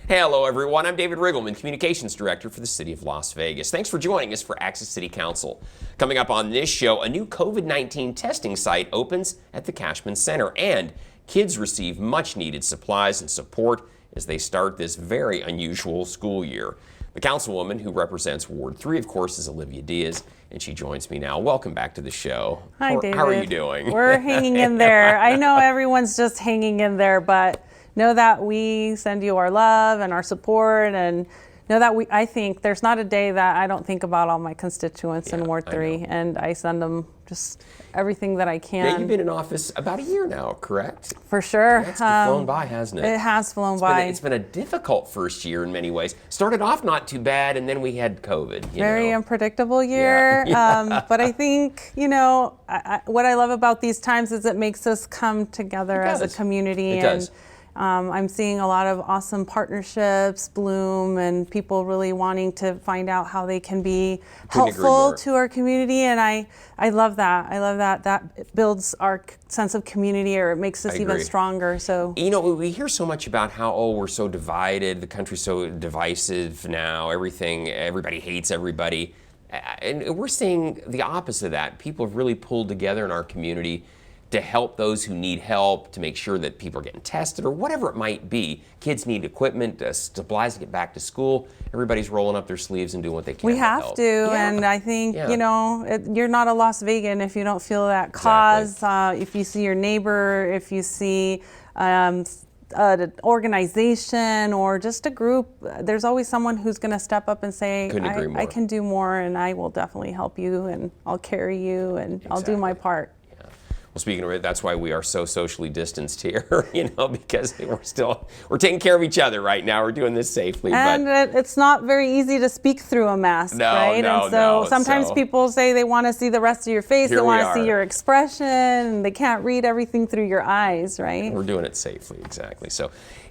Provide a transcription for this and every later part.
Hello, everyone. I'm David Riggleman, Communications Director for the City of Las Vegas. Thanks for joining us for Access City Council. Coming up on this show, a new COVID-19 testing site opens at the Cashman Center, and kids receive much-needed supplies and support as they start this very unusual school year. The councilwoman who represents Ward 3, of course, is Olivia Diaz, and she joins me now. Welcome back to the show. Hi, David. How are you doing? We're hanging in there. I know everyone's just hanging in there, but know that we send you our love and our support, and know that I think there's not a day that I don't think about all my constituents in Ward 3, and I send them just everything that I can. Yeah, you've been in office about a year now, correct? For sure. It's flown by, hasn't it? It has flown by. It's been a difficult first year in many ways. Started off not too bad, and then we had COVID. Very unpredictable year. Yeah. But I think, what I love about these times is it makes us come together as a community. It does. I'm seeing a lot of awesome partnerships bloom and people really wanting to find out how they can be helpful to our community. And I love that. I love that. That builds our sense of community, or it makes us even stronger. So, we hear so much about how, we're so divided, the country's so divisive now, everybody hates everybody. And we're seeing the opposite of that. People have really pulled together in our community to help those who need help, to make sure that people are getting tested or whatever it might be. Kids need equipment, supplies to get back to school. Everybody's rolling up their sleeves and doing what they can. We have to, and I think, you're not a Las Vegan if you don't feel that cause. Exactly. If you see your neighbor, if you see an organization or just a group, there's always someone who's going to step up and say, I can do more, and I will definitely help you, and I'll carry you, and I'll do my part. Well, speaking of it, that's why we are so socially distanced here, because we're taking care of each other right now. We're doing this safely. And it's not very easy to speak through a mask, right? And so sometimes people say they want to see the rest of your face, they want to see your expression, and they can't read everything through your eyes, right? We're doing it safely, exactly. So,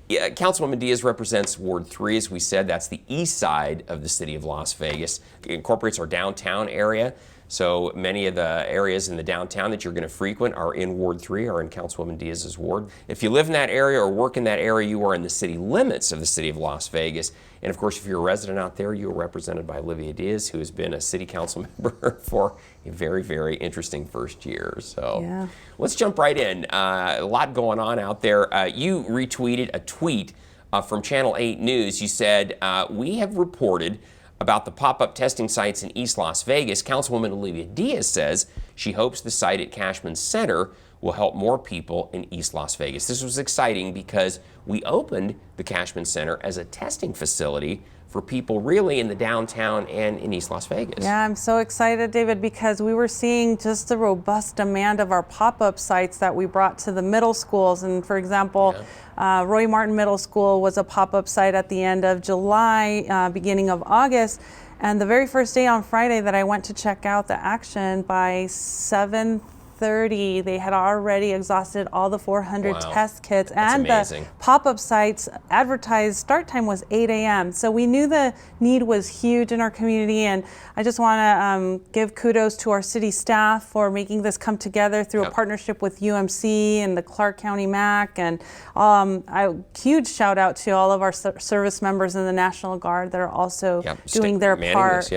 Councilwoman Diaz represents Ward 3, as we said. That's the east side of the city of Las Vegas. It incorporates our downtown area. So many of the areas in the downtown that you're going to frequent are in Ward 3 or in Councilwoman Diaz's ward. If you live in that area or work in that area, you are in the city limits of the city of Las Vegas. And of course, if you're a resident out there, you are represented by Olivia Diaz, who has been a city council member for a very, very interesting first year. So let's jump right in. A lot going on out there. You retweeted a tweet from Channel 8 News. You said, we have reported about the pop-up testing sites in East Las Vegas. Councilwoman Olivia Diaz says she hopes the site at Cashman Center will help more people in East Las Vegas. This was exciting because we opened the Cashman Center as a testing facility for people really in the downtown and in East Las Vegas. Yeah, I'm so excited, David, because we were seeing just the robust demand of our pop-up sites that we brought to the middle schools. And for example, Roy Martin Middle School was a pop-up site at the end of July, beginning of August. And the very first day on Friday that I went to check out the action, by 7:30, they had already exhausted all the 400 test kits. And the pop-up sites advertised start time was 8 a.m. So we knew the need was huge in our community, and I just want to give kudos to our city staff for making this come together through a partnership with UMC and the Clark County MAC, and a huge shout out to all of our service members in the National Guard that are also doing their part.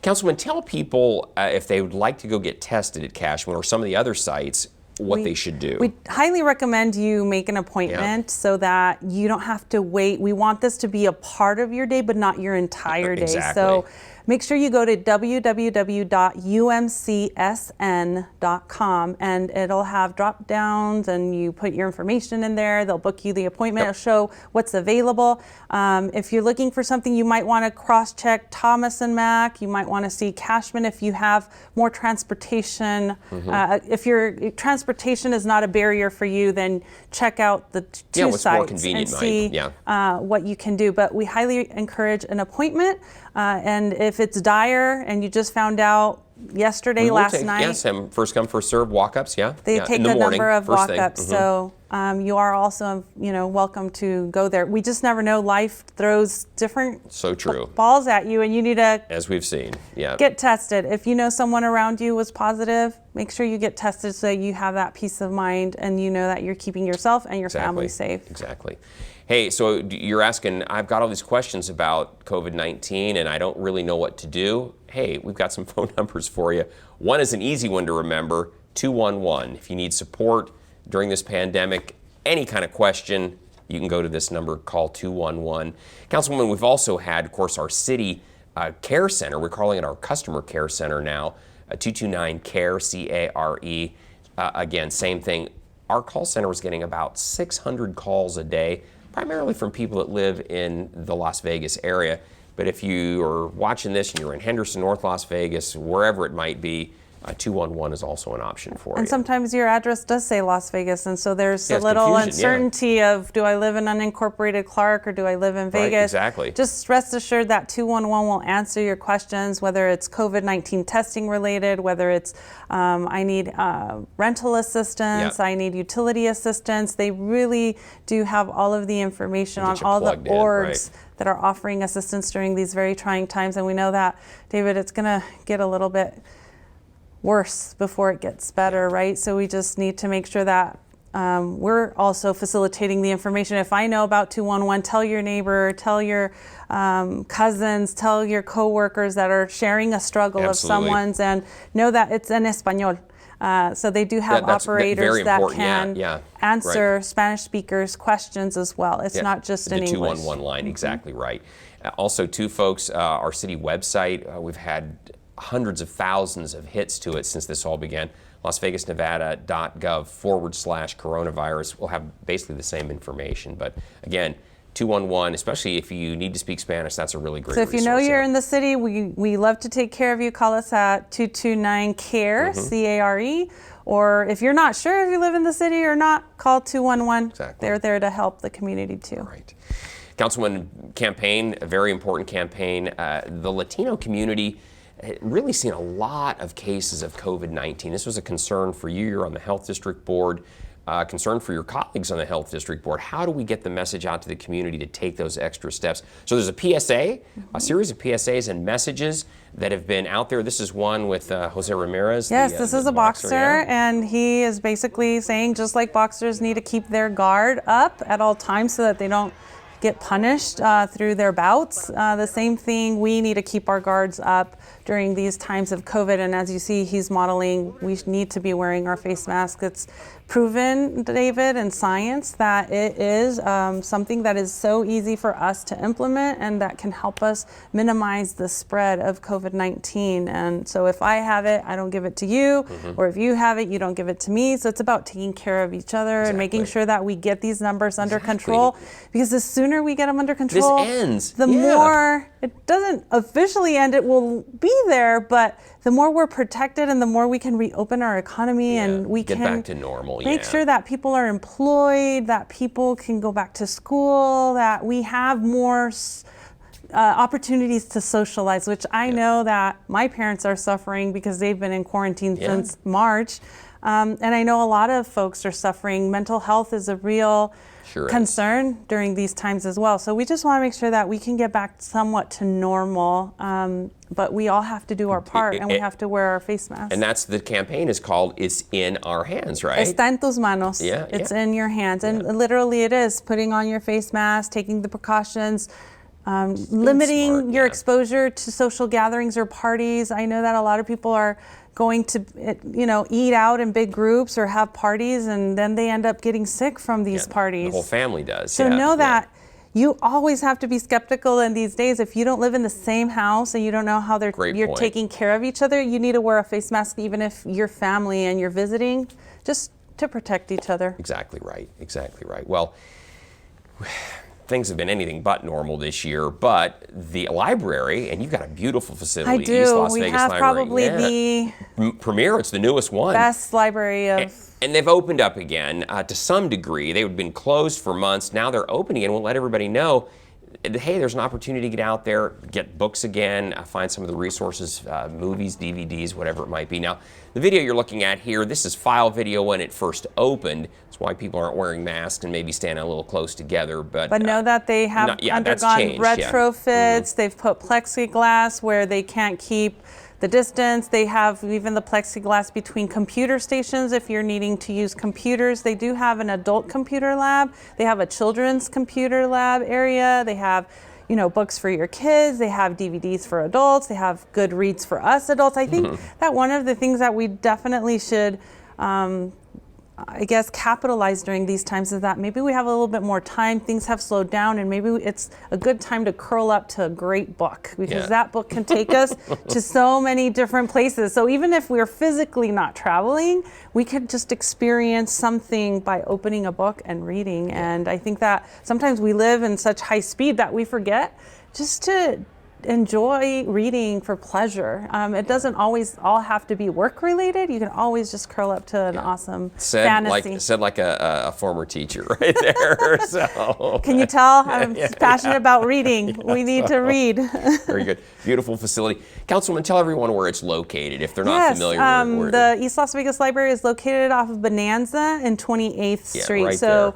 Councilman, tell people if they would like to go get tested at Cashman or some of the other sites, what they should do. We highly recommend you make an appointment so that you don't have to wait. We want this to be a part of your day, but not your entire day. So make sure you go to www.umcsn.com, and it'll have drop downs, and you put your information in there. They'll book you the appointment. It'll show what's available. If you're looking for something, you might want to cross-check Thomas and Mack. You might want to see Cashman if you have more transportation. If your transportation is not a barrier for you, then check out the two sites and see what you can do. But we highly encourage an appointment. And if it's dire and you just found out yesterday, last night. Yes, first come, first serve walk-ups, They take a number of walk-ups. So you are also, welcome to go there. We just never know. Life throws different So true. balls at you, and you need to, as we've seen, get tested. If you know someone around you was positive, make sure you get tested so you have that peace of mind and you know that you're keeping yourself and your family safe. Exactly. Hey, so you're asking, I've got all these questions about COVID-19 and I don't really know what to do. Hey, we've got some phone numbers for you. One is an easy one to remember, 211. If you need support during this pandemic, any kind of question, you can go to this number, call 211. Councilwoman, we've also had, of course, our city care center. We're calling it our customer care center now, 229-CARE, C-A-R-E. Again, same thing. Our call center was getting about 600 calls a day, primarily from people that live in the Las Vegas area. But if you are watching this and you're in Henderson, North Las Vegas, wherever it might be, 211 is also an option for you. And sometimes your address does say Las Vegas, and so there's a little uncertainty of, do I live in unincorporated Clark or do I live in Vegas? Right, exactly. Just rest assured that 211 will answer your questions, whether it's COVID-19 testing related, whether it's I need rental assistance, I need utility assistance. They really do have all of the information on all the orgs that are offering assistance during these very trying times. And we know that, David, it's going to get a little bit worse before it gets better, right? So we just need to make sure that we're also facilitating the information. If I know about 211, tell your neighbor, tell your cousins, tell your coworkers that are sharing a struggle of someone's, and know that it's en español. So they do have operators that can answer Spanish speakers' questions as well. It's not just in English. The 211 line, exactly right. Also, too, folks, our city website, we've had hundreds of thousands of hits to it since this all began. LasVegasNevada.gov/coronavirus will have basically the same information. But again, 211, especially if you need to speak Spanish, that's a really great resource. So if you know you're in the city, we love to take care of you. Call us at 229-CARE, C-A-R-E. Or if you're not sure if you live in the city or not, call 211. Exactly. They're there to help the community too. Right. Councilman campaign, a very important campaign. The Latino community really seen a lot of cases of COVID-19. This was a concern for you. You're on the Health District Board, concern for your colleagues on the Health District Board. How do we get the message out to the community to take those extra steps? So there's a PSA, a series of PSAs and messages that have been out there. This is one with Jose Ramirez. Yes, this is a boxer, and he is basically saying just like boxers need to keep their guard up at all times so that they don't get punished through their bouts. The same thing, we need to keep our guards up during these times of COVID. And as you see, he's modeling, we need to be wearing our face masks. It's proven, David, in science that it is something that is so easy for us to implement and that can help us minimize the spread of COVID-19. And so if I have it, I don't give it to you, or if you have it, you don't give it to me. So it's about taking care of each other and making sure that we get these numbers under control, because the sooner we get them under control, the more, it doesn't officially end, it will be there, but the more we're protected and the more we can reopen our economy and we get can back to normal, make sure that people are employed, that people can go back to school, that we have more opportunities to socialize, which I know that my parents are suffering because they've been in quarantine since March. And I know a lot of folks are suffering. Mental health is a real concern during these times as well. So we just want to make sure that we can get back somewhat to normal. But we all have to do our part, and we have to wear our face masks. And that's the campaign is called "It's in Our Hands," right? Está en tus manos. It's in your hands, and literally it is putting on your face mask, taking the precautions, limiting your exposure to social gatherings or parties. I know that a lot of people are going to, eat out in big groups or have parties, and then they end up getting sick from these parties. The whole family does. So know that you always have to be skeptical in these days. If you don't live in the same house and you don't know how you're taking care of each other, you need to wear a face mask even if you're family and you're visiting, just to protect each other. Exactly right. Exactly right. Well, things have been anything but normal this year, but the library, and you've got a beautiful facility. I do. East Las we Vegas have Library. Probably the premier. It's the newest one. Best library of. And they've opened up again to some degree. They've been closed for months. Now they're opening, and we'll let everybody know hey, there's an opportunity to get out there, get books again, find some of the resources, movies, DVDs, whatever it might be. Now, the video you're looking at here, this is file video when it first opened. That's why people aren't wearing masks and maybe standing a little close together. But know that they have undergone retrofits. They've put plexiglass where they can't keep the distance. They have even the plexiglass between computer stations if you're needing to use computers. They do have an adult computer lab. They have a children's computer lab area. They have, books for your kids. They have DVDs for adults. They have good reads for us adults. I think that one of the things that we definitely should capitalize during these times is that maybe we have a little bit more time, things have slowed down, and maybe it's a good time to curl up to a great book, because that book can take us to so many different places. So even if we're physically not traveling, we could just experience something by opening a book and reading. And I think that sometimes we live in such high speed that we forget just to enjoy reading for pleasure. It doesn't always all have to be work related. You can always just curl up to an awesome fantasy. Said like a former teacher right there. So can you tell I'm passionate about reading? We need to read. Very good. Beautiful facility. Councilwoman, tell everyone where it's located if they're not familiar. The East Las Vegas Library is located off of Bonanza and 28th Street. Right so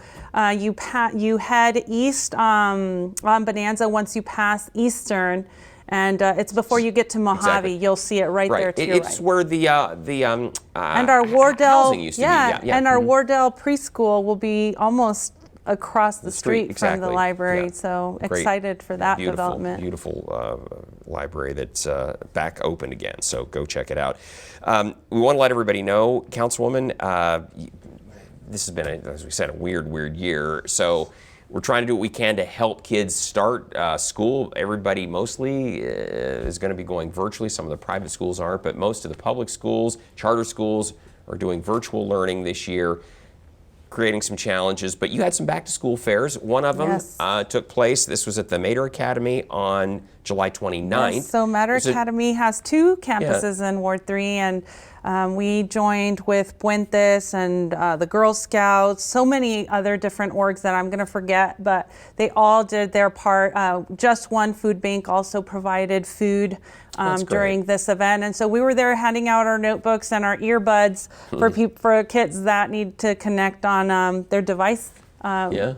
you head east on Bonanza once you pass Eastern. And it's before you get to Mojave. Exactly. You'll see it right there to your right. It's where the and our Wardell housing used to be. And our Wardell preschool will be almost across the street from the library. So excited for that development. Beautiful library that's back open again. So go check it out. We want to let everybody know, Councilwoman, this has been, as we said, a weird year. So we're trying to do what we can to help kids start school. Everybody mostly is going to be going virtually. Some of the private schools aren't, but most of the public schools, charter schools, are doing virtual learning this year, creating some challenges. But you had some back-to-school fairs. One of them took place. This was at the Mater Academy on July 29th. Yes, so Mater Academy has two campuses in Ward 3, and we joined with Puentes and the Girl Scouts, so many other different orgs that I'm going to forget, but they all did their part. Just One Food Bank also provided food during this event, and so we were there handing out our notebooks and our earbuds for kids that need to connect on their device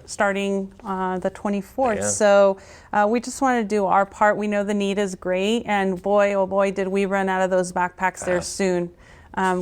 starting the 24th. So we just want to do our part. We know the need is great, and boy, oh boy, did we run out of those backpacks there soon.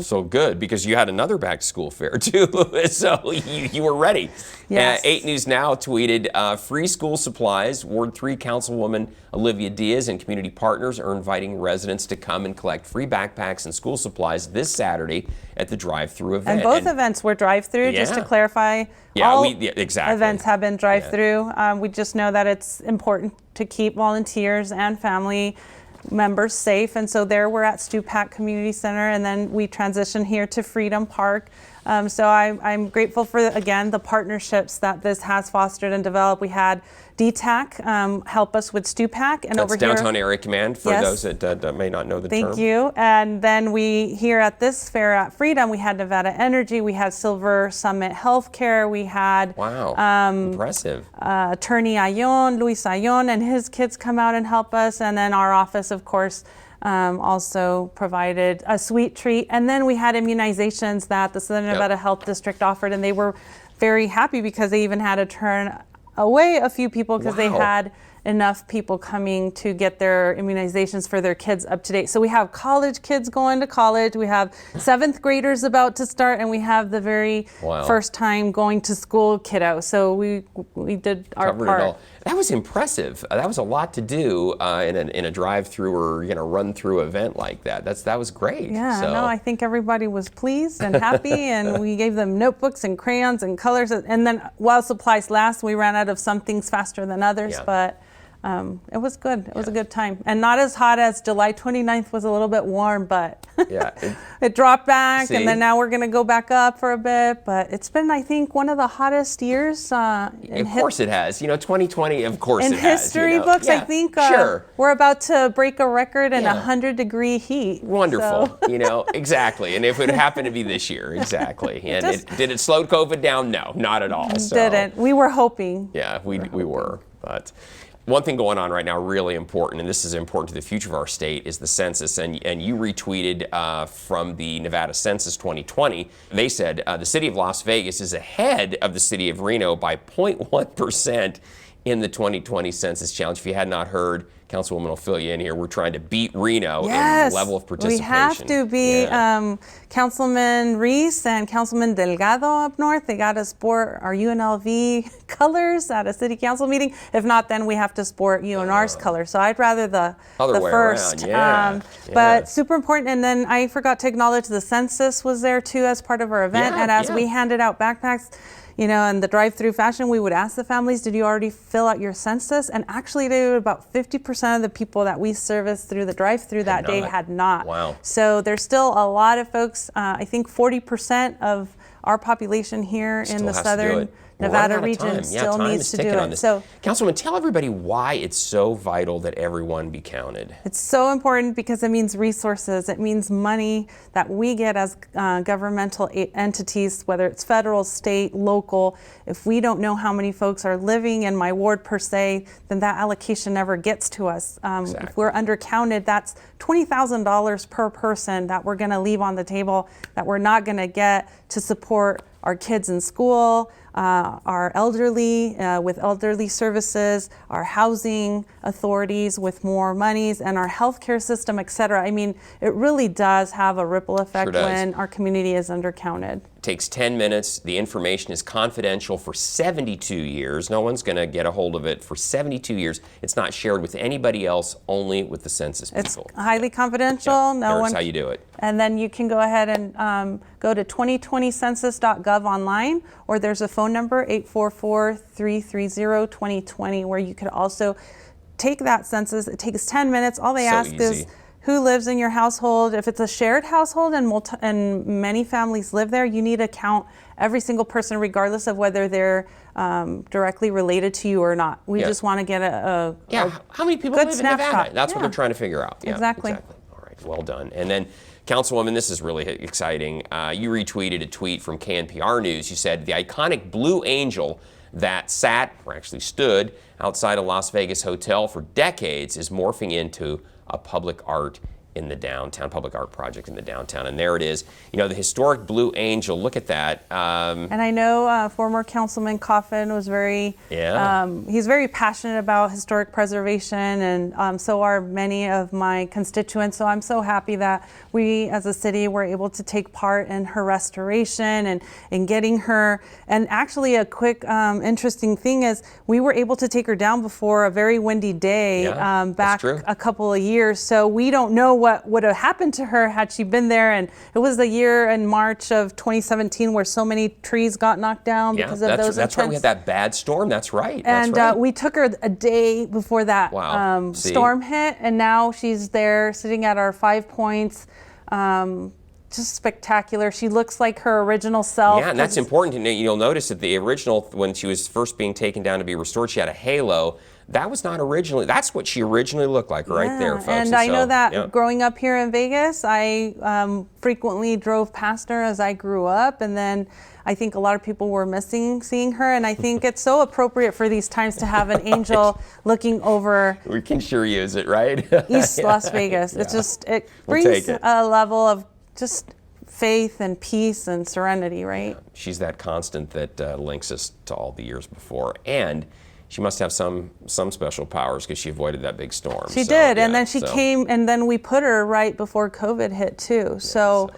So good, because you had another back-to-school fair too, so you were ready. Yes. 8 News Now tweeted, free school supplies. Ward 3 Councilwoman Olivia Diaz and community partners are inviting residents to come and collect free backpacks and school supplies this Saturday at the drive-through event. And both events were drive-through, just to clarify. All exactly. events have been drive-through. We just know that it's important to keep volunteers and family members safe, and so there we're at Stupak Community Center, and then we transition here to Freedom Park. So I'm grateful for, again, the partnerships that this has fostered and developed. We had DTAC help us with Stupak, and that's over here, Downtown Area Command for those that may not know the term. Thank you. And then we here at this fair at Freedom, we had Nevada Energy, we had Silver Summit Healthcare, we had impressive Attorney Ayon, Luis Ayon, and his kids come out and help us, and then our office, of course, also provided a sweet treat. And then we had immunizations that the Southern Nevada Health District offered, and they were very happy because they even had to turn away a few people because they had enough people coming to get their immunizations for their kids up to date. So we have college kids going to college, we have 7th graders about to start, and we have the very first time going to school kiddo. So we did our part. Covered it all. That was impressive. That was a lot to do in a drive-through or run-through event like that. That was great. Yeah, no, I think everybody was pleased and happy, and we gave them notebooks and crayons and colors. And then while supplies last, we ran out of some things faster than others, but it was good. It was a good time. And not as hot as July 29th was a little bit warm, but it dropped back, and then now we're going to go back up for a bit. But it's been, I think, one of the hottest years. Of course it has. 2020, of course it has. In history books, I think we're about to break a record in 100-degree heat. Wonderful. So. Exactly. And if it happened to be this year, exactly. And did it slow COVID down? No, not at all. So. Didn't. We were hoping. Yeah, we were. But One thing going on right now, really important, and this is important to the future of our state, is the census. And you retweeted from the Nevada Census 2020. They said the city of Las Vegas is ahead of the city of Reno by 0.1% in the 2020 Census Challenge. If you had not heard, Councilwoman will fill you in here. We're trying to beat Reno in the level of participation. We have to be. Councilman Reese and Councilman Delgado up north, they got to sport our UNLV colors at a city council meeting. If not, then we have to sport UNR's colors. So I'd rather the first. But super important. And then I forgot to acknowledge the census was there too as part of our event. And as we handed out backpacks, you know, in the drive-through fashion, we would ask the families, did you already fill out your census? And actually, about 50% of the people that we serviced through the drive-through that day had not. Wow. So there's still a lot of folks, I think 40% of our population here in the southern Nevada region still needs to do it. So, Councilwoman, tell everybody why it's so vital that everyone be counted. It's so important because it means resources. It means money that we get as governmental entities, whether it's federal, state, local. If we don't know how many folks are living in my ward per se, then that allocation never gets to us. If we're undercounted, that's $20,000 per person that we're going to leave on the table that we're not going to get to support our kids in school, our elderly with elderly services, our housing authorities with more monies, and our healthcare system, et cetera. I mean, it really does have a ripple effect when our community is undercounted. It takes 10 minutes. The information is confidential for 72 years. No one's going to get a hold of it for 72 years. It's not shared with anybody else, only with the census people. It's highly confidential. That's how you do it. And then you can go ahead and go to 2020census.gov online, or there's a phone number, 844-330-2020, where you could also take that census. It takes 10 minutes. All they ask is who lives in your household. If it's a shared household and many families live there, you need to count every single person, regardless of whether they're directly related to you or not. We just want to get a how many people live in Nevada? That's what they're trying to figure out. Exactly. All right, well done. And then, Councilwoman, this is really exciting. You retweeted a tweet from KNPR News. You said the iconic Blue Angel that sat, or actually stood, outside a Las Vegas hotel for decades is morphing into a public art in the downtown, public art project in the downtown. And there it is. You know, the historic Blue Angel, look at that. And I know former Councilman Coffin was very, he's very passionate about historic preservation, and so are many of my constituents. So I'm so happy that we as a city were able to take part in her restoration and in getting her. And actually a quick interesting thing is we were able to take her down before a very windy day back a couple of years. So we don't know what would have happened to her had she been there. And it was the year in March of 2017 where so many trees got knocked down because of those. That's right. We had that bad storm. That's right. And we took her a day before that storm hit, and now she's there sitting at our 5 Points. Just spectacular. She looks like her original self. Yeah, and that's important. You'll notice that the original, when she was first being taken down to be restored, she had a halo. That was not originally, that's what she originally looked like right there, folks. And I know that growing up here in Vegas, I frequently drove past her as I grew up, and then I think a lot of people were missing seeing her, and I think it's so appropriate for these times to have an angel looking over. We can sure use it, right? East Las Vegas. It just, it brings a level of just faith and peace and serenity, right? She's that constant that links us to all the years before. And she must have some special powers because she avoided that big storm. She did, and then she came, and then we put her right before COVID hit too. So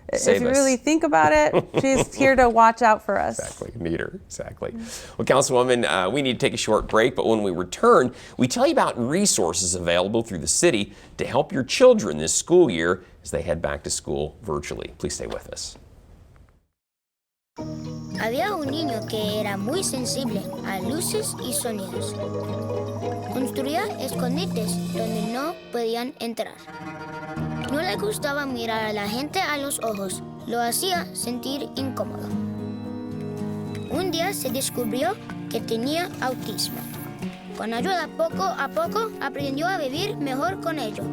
if you really think about it, she's here to watch out for us. Exactly, need her, exactly. Well, Councilwoman, we need to take a short break, but when we return, we tell you about resources available through the city to help your children this school year as they head back to school virtually. Please stay with us. Había un niño que era muy sensible a luces y sonidos. Construía escondites donde no podían entrar. No le gustaba mirar a la gente a los ojos, lo hacía sentir incómodo. Un día se descubrió que tenía autismo. Con ayuda poco a poco aprendió a vivir mejor con ello.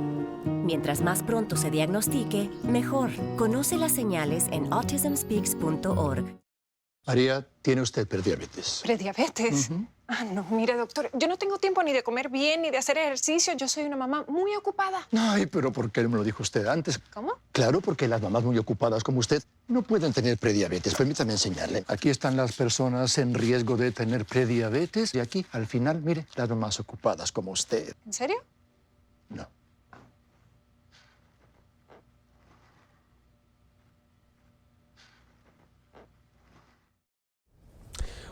Mientras más pronto se diagnostique, mejor. Conoce las señales en autismspeaks.org. María, tiene usted prediabetes. ¿Prediabetes? Ah, no, mire, doctor, yo no tengo tiempo ni de comer bien ni de hacer ejercicio. Yo soy una mamá muy ocupada. Ay, pero ¿por qué no me lo dijo usted antes? ¿Cómo? Claro, porque las mamás muy ocupadas como usted no pueden tener prediabetes. Permítame enseñarle. Aquí están las personas en riesgo de tener prediabetes y aquí, al final, mire, las mamás ocupadas como usted. ¿En serio? No.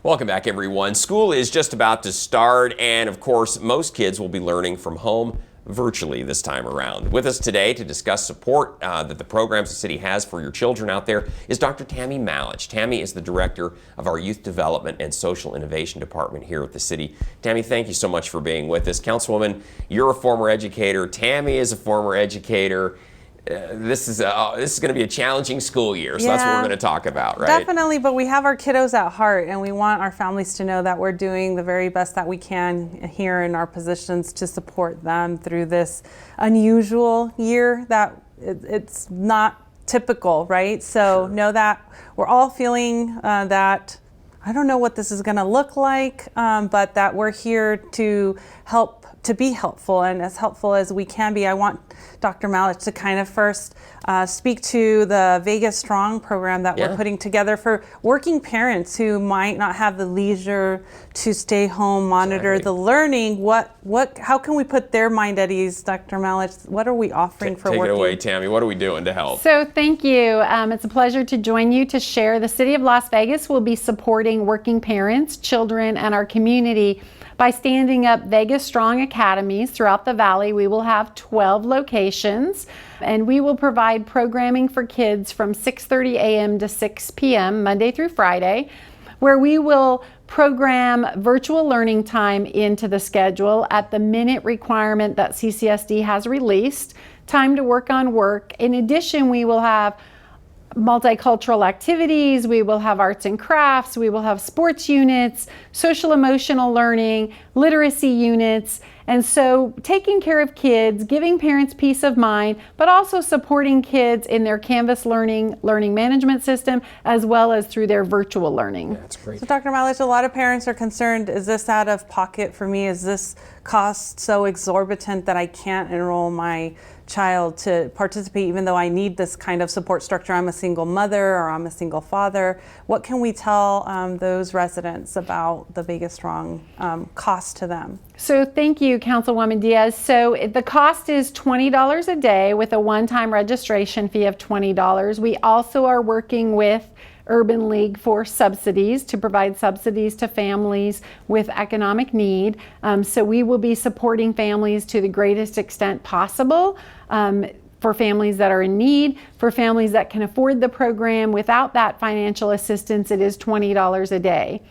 Welcome back, everyone. School is just about to start, and of course, most kids will be learning from home virtually this time around. With us today to discuss support that the programs the city has for your children out there is Dr. Tammy Malich. Tammy is the director of our Youth Development and Social Innovation Department here at the city. Tammy, thank you so much for being with us. Councilwoman, you're a former educator. Tammy is a former educator. This is going to be a challenging school year, so that's what we're going to talk about, right? Definitely, but we have our kiddos at heart, and we want our families to know that we're doing the very best that we can here in our positions to support them through this unusual year that it's not typical, right? So know that we're all feeling that, I don't know what this is going to look like, but that we're here to help, to be helpful and as helpful as we can be. I want Dr. Malich to kind of first speak to the Vegas Strong program that we're putting together for working parents who might not have the leisure to stay home, monitor the learning. How can we put their mind at ease, Dr. Malich? What are we offering for working? Take it away, Tammy. What are we doing to help? So thank you. It's a pleasure to join you to share. The City of Las Vegas will be supporting working parents, children, and our community by standing up Vegas Strong Academies throughout the Valley. We will have 12 locations, and we will provide programming for kids from 6:30 a.m. to 6 p.m. Monday through Friday, where we will program virtual learning time into the schedule at the minute requirement that CCSD has released, time to work on work. In addition, we will have multicultural activities, we will have arts and crafts, we will have sports units, social emotional learning, literacy units, and so taking care of kids, giving parents peace of mind, but also supporting kids in their Canvas learning management system, as well as through their virtual learning. Yeah, that's great. So Dr. Malich, a lot of parents are concerned, is this out of pocket for me? Is this cost so exorbitant that I can't enroll my child to participate even though I need this kind of support structure? I'm a single mother or I'm a single father. What can we tell those residents about the Vegas Strong cost to them? So thank you, Councilwoman Diaz. So the cost is $20 a day with a one-time registration fee of $20. We also are working with Urban League for subsidies to provide subsidies to families with economic need. So we will be supporting families to the greatest extent possible. For families that are in need, for families that can afford the program without that financial assistance, it is $20 a day.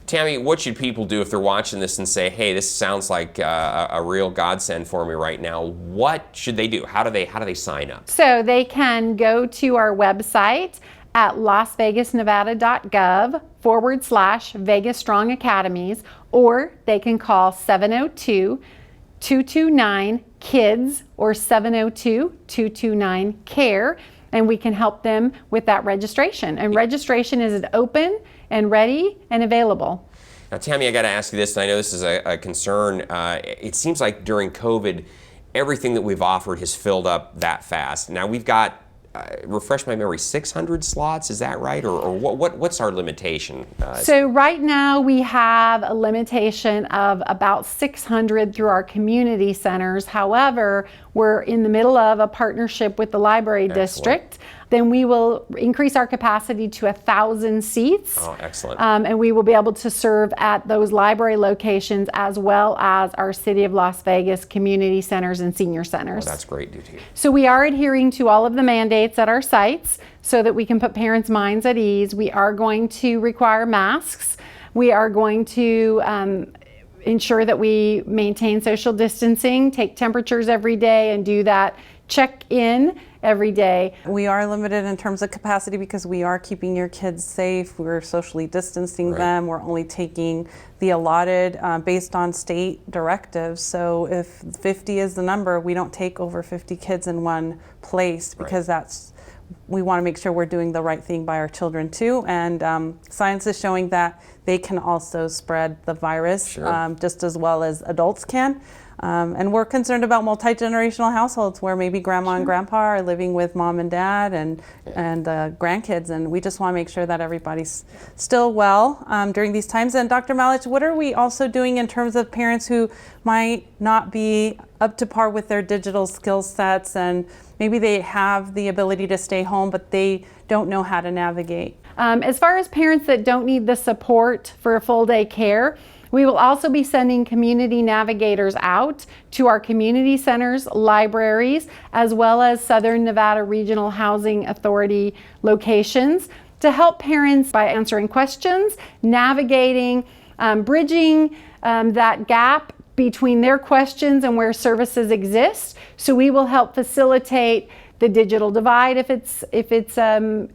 Tammy, what should people do if they're watching this and say, hey, this sounds like a real godsend for me right now? What should they do? How do they sign up? So they can go to our website at lasvegasnevada.gov/Vegas Strong Academies, or they can call 702-229-KIDS or 702-229-CARE, and we can help them with that registration. And registration is open and ready and available. Now, Tammy, I got to ask you this, and I know this is a concern. It seems like during COVID, everything that we've offered has filled up that fast. Now we've got, refresh my memory, 600 slots, is that right? Or what's our limitation? So right now we have a limitation of about 600 through our community centers. However, we're in the middle of a partnership with the library district. Then we will increase our capacity to 1,000 seats. Oh, excellent. And we will be able to serve at those library locations as well as our City of Las Vegas community centers and senior centers. Oh, that's great to hear. So we are adhering to all of the mandates at our sites so that we can put parents' minds at ease. We are going to require masks. We are going to ensure that we maintain social distancing, take temperatures every day, and do that check-in every day. We are limited in terms of capacity because we are keeping your kids safe. We're socially distancing them. We're only taking the allotted based on state directives. So if 50 is the number, we don't take over 50 kids in one place because that's we want to make sure we're doing the right thing by our children too. And science is showing that they can also spread the virus just as well as adults can. And we're concerned about multi-generational households where maybe grandma and grandpa are living with mom and dad and grandkids, and we just want to make sure that everybody's still well during these times. And Dr. Malich, what are we also doing in terms of parents who might not be up to par with their digital skill sets, and maybe they have the ability to stay home, but they don't know how to navigate? As far as parents that don't need the support for a full day care, we will also be sending community navigators out to our community centers, libraries, as well as Southern Nevada Regional Housing Authority locations to help parents by answering questions, navigating, bridging that gap between their questions and where services exist. So we will help facilitate the digital divide if it's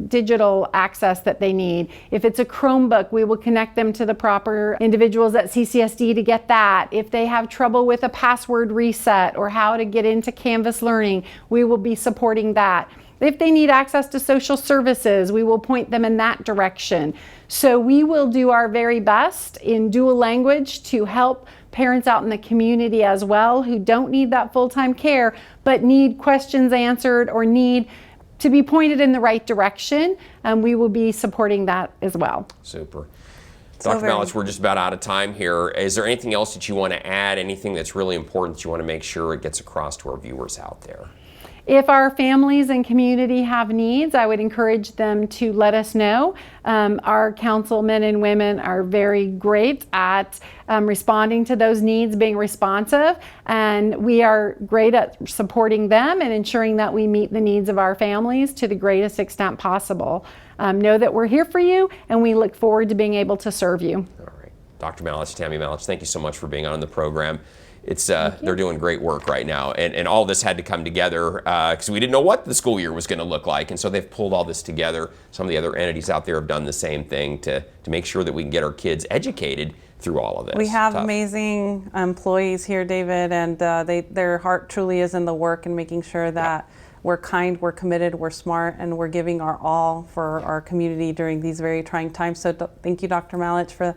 digital access that they need. If it's a Chromebook, we will connect them to the proper individuals at CCSD to get that. If they have trouble with a password reset or how to get into Canvas Learning, we will be supporting that. If they need access to social services, we will point them in that direction. So we will do our very best in dual language to help parents out in the community as well who don't need that full-time care but need questions answered or need to be pointed in the right direction. We will be supporting that as well. Super. Dr. Malich, we're just about out of time here. Is there anything else that you want to add, anything that's really important that you want to make sure it gets across to our viewers out there? If our families and community have needs, I would encourage them to let us know. Our councilmen and women are very great at responding to those needs, being responsive, and we are great at supporting them and ensuring that we meet the needs of our families to the greatest extent possible. Know that we're here for you, and we look forward to being able to serve you. All right. Dr. Malich, Tammy Malich, thank you so much for being on the program. It's they're doing great work right now, and all this had to come together because we didn't know what the school year was going to look like, and so they've pulled all this together. Some of the other entities out there have done the same thing to make sure that we can get our kids educated through all of this. We have amazing employees here, David, and their heart truly is in the work and making sure that we're kind, we're committed, we're smart, and we're giving our all for our community during these very trying times. So thank you, Dr. Malich, for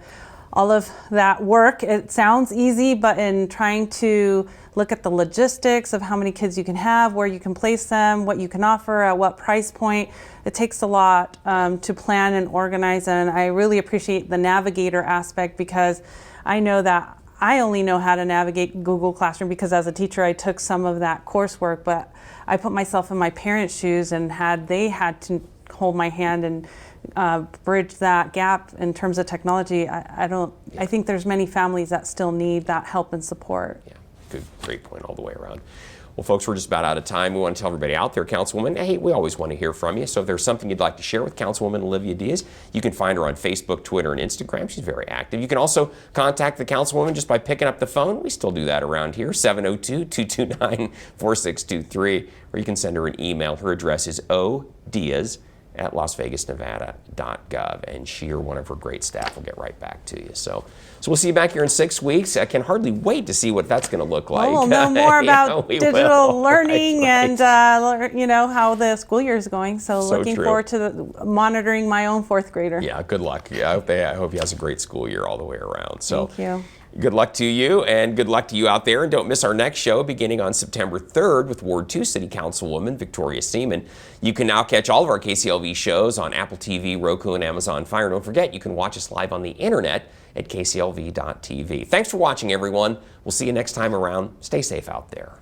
all of that work. It sounds easy, but in trying to look at the logistics of how many kids you can have, where you can place them, what you can offer, at what price point, it takes a lot to plan and organize. And I really appreciate the navigator aspect because I know that I only know how to navigate Google Classroom because as a teacher I took some of that coursework, but I put myself in my parents' shoes and they had to hold my hand and bridge that gap in terms of technology. I think there's many families that still need that help and support. Yeah, good, great point all the way around. Well, folks, we're just about out of time. We want to tell everybody out there, Councilwoman, hey, we always want to hear from you. So if there's something you'd like to share with Councilwoman Olivia Diaz, you can find her on Facebook, Twitter, and Instagram. She's very active. You can also contact the Councilwoman just by picking up the phone. We still do that around here, 702-229-4623, or you can send her an email. Her address is odiaz@lasvegasnevada.gov, and she or one of her great staff will get right back to you. So we'll see you back here in 6 weeks. I can hardly wait to see what that's going to look like. Well, we'll know more about digital learning and how the school year is going. So looking forward to monitoring my own fourth grader. Yeah, good luck. Yeah, I hope he has a great school year all the way around. So thank you. Good luck to you, and good luck to you out there. And don't miss our next show beginning on September 3rd with Ward 2 City Councilwoman Victoria Seaman. You can now catch all of our KCLV shows on Apple TV, Roku, and Amazon Fire. Don't forget, you can watch us live on the internet at kclv.tv. Thanks for watching, everyone. We'll see you next time around. Stay safe out there.